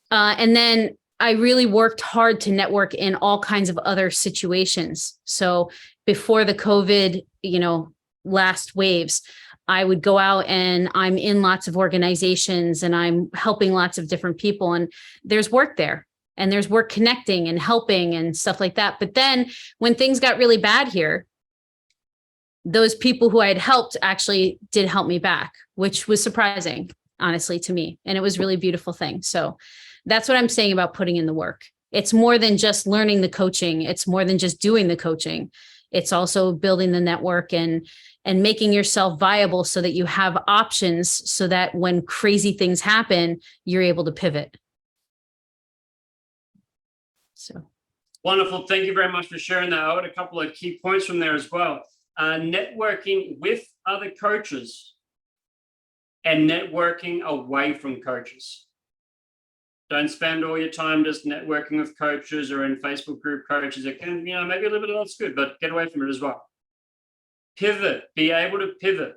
And then I really worked hard to network in all kinds of other situations. So before the COVID, last waves, I would go out and I'm in lots of organizations and I'm helping lots of different people, and there's work there and there's work connecting and helping and stuff like that. But then when things got really bad here, those people who I had helped actually did help me back, which was surprising, honestly, to me. And it was really a beautiful thing. So That's what I'm saying about putting in the work. It's more than just learning the coaching. It's more than just doing the coaching. It's also building the network and making yourself viable so that you have options so that when crazy things happen, you're able to pivot. So. Wonderful. Thank you very much for sharing that. I had a couple of key points from there as well. Networking with other coaches and networking away from coaches. Don't spend all your time just networking with coaches or in Facebook group coaches. It can, maybe a little bit of that's good, but get away from it as well. Pivot, be able to pivot.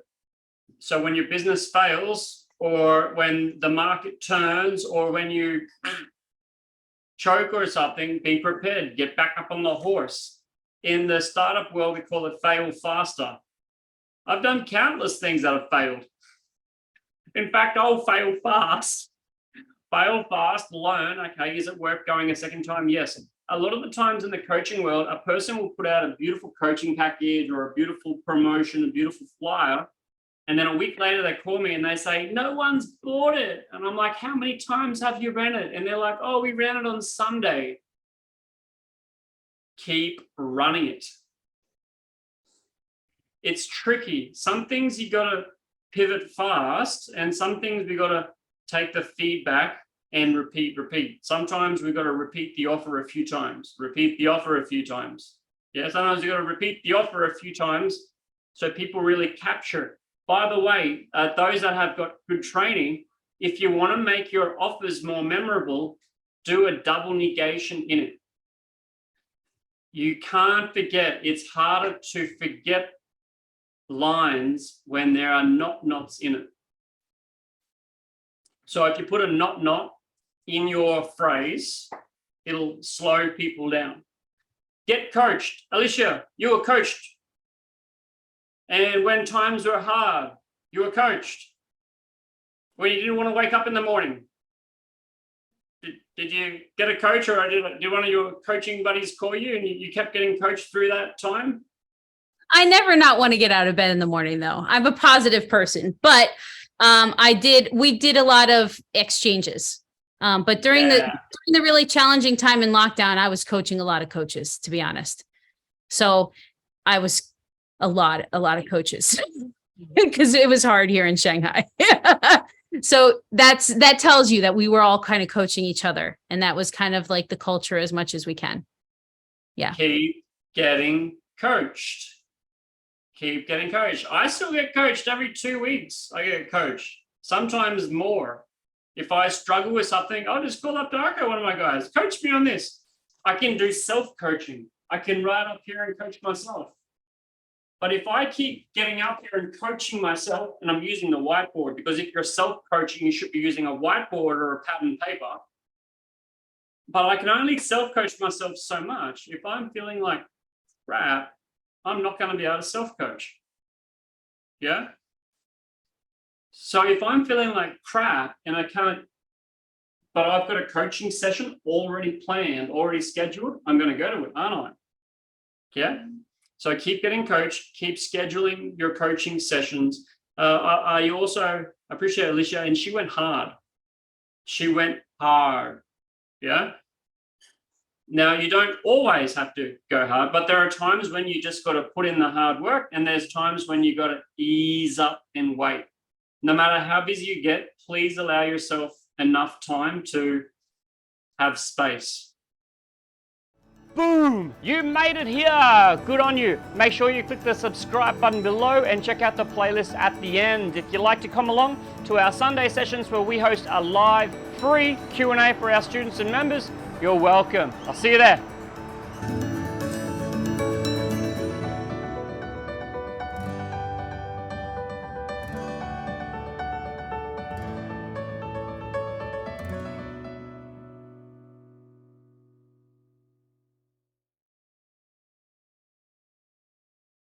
So when your business fails, or when the market turns, or when you choke or something, be prepared, get back up on the horse. In the startup world, we call it fail faster. I've done countless things that have failed. In fact, I'll fail fast. Fail fast, learn, okay, is it worth going a second time? Yes. A lot of the times in the coaching world, a person will put out a beautiful coaching package or a beautiful promotion, a beautiful flyer. And then a week later, they call me and they say, no one's bought it. And I'm like, how many times have you ran it? And they're like, oh, we ran it on Sunday. Keep running it. It's tricky. Some things you got to pivot fast, and some things we got to take the feedback and repeat. Sometimes we've got to repeat the offer a few times. Yeah, sometimes you've got to repeat the offer a few times so people really capture it. By the way, those that have got good training, if you want to make your offers more memorable, do a double negation in it. You can't forget. It's harder to forget lines when there are not-nots in it. So if you put a not in your phrase, it'll slow people down. Get coached. Alicia, you were coached. And when times were hard, you were coached. When you didn't want to wake up in the morning, did you get a coach, or did one of your coaching buddies call you and you kept getting coached through that time? I never not want to get out of bed in the morning, though. I'm a positive person, but we did a lot of exchanges. But during the really challenging time in lockdown, I was coaching a lot of coaches, to be honest. So I was a lot of coaches because it was hard here in Shanghai. So that tells you that we were all kind of coaching each other, and that was kind of like the culture as much as we can. Yeah. Keep getting coached. I still get coached every 2 weeks. I get coached, sometimes more. If I struggle with something, I'll just call up Darko, one of my guys, coach me on this. I can do self-coaching. I can write up here and coach myself. But if I keep getting up here and coaching myself, and I'm using the whiteboard, because if you're self-coaching, you should be using a whiteboard or a pad and paper. But I can only self-coach myself so much. If I'm feeling like crap, I'm not going to be able to self-coach. Yeah? So if I'm feeling like crap and I can't, but I've got a coaching session already planned, already scheduled, I'm going to go to it, aren't I? Yeah? So keep getting coached, keep scheduling your coaching sessions. I also appreciate Alicia, and she went hard. Yeah? Now, you don't always have to go hard, but there are times when you just got to put in the hard work, and there's times when you got to ease up and wait. No matter how busy you get, please allow yourself enough time to have space. Boom! You made it here! Good on you. Make sure you click the subscribe button below and check out the playlist at the end. If you'd like to come along to our Sunday sessions where we host a live free Q&A for our students and members, you're welcome. I'll see you there.